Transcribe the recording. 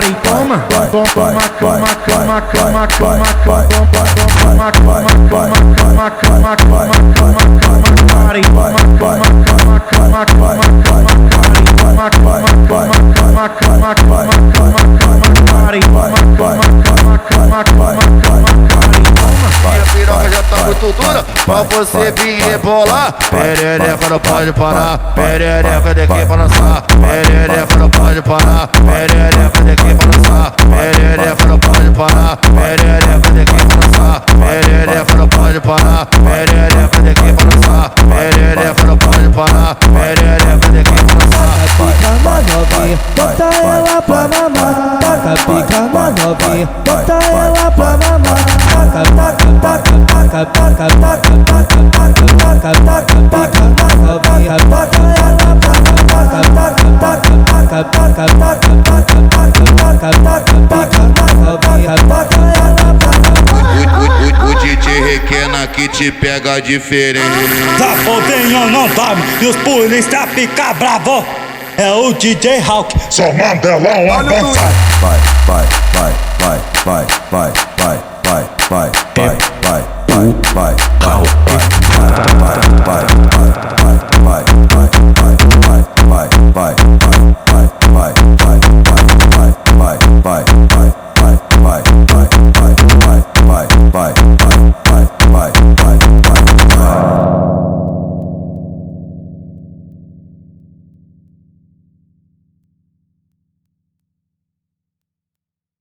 Mari, toma, toma, toma, toma, toma, toma, Mari, minha piroca já tá muito dura pra você vir rebolar. Perereca não pode parar, perereca daqui pra dançar. Perereca não pode parar, perereca daqui pra dançar. Perereca não pode parar, perereca daqui pra dançar. Perereca não pode parar, perereca daqui pra dançar. Perereca não pode parar, perereca daqui pra dançar. Pica na novinha, bota ela pra mamar. Taca pica na novinha, bota ela pra mamar. Taca, taca, taca, taca, taca, taca, taca, taca, taca, pica na novinha, bota ela pra mamar. Taca, taca, taca, taca, taca, taca, taca, taca, pica na novinha, bota ela pra mamar. O DJ Requena que te pega diferente. Tá podendo não dorme e os polícia fica bravo. É o DJ Hawk, só Mandelão avança. Vai, vai, vai, vai, vai, vai, vai, vai, vai, vai, vai, vai, vai, vai, vai, vai, vai,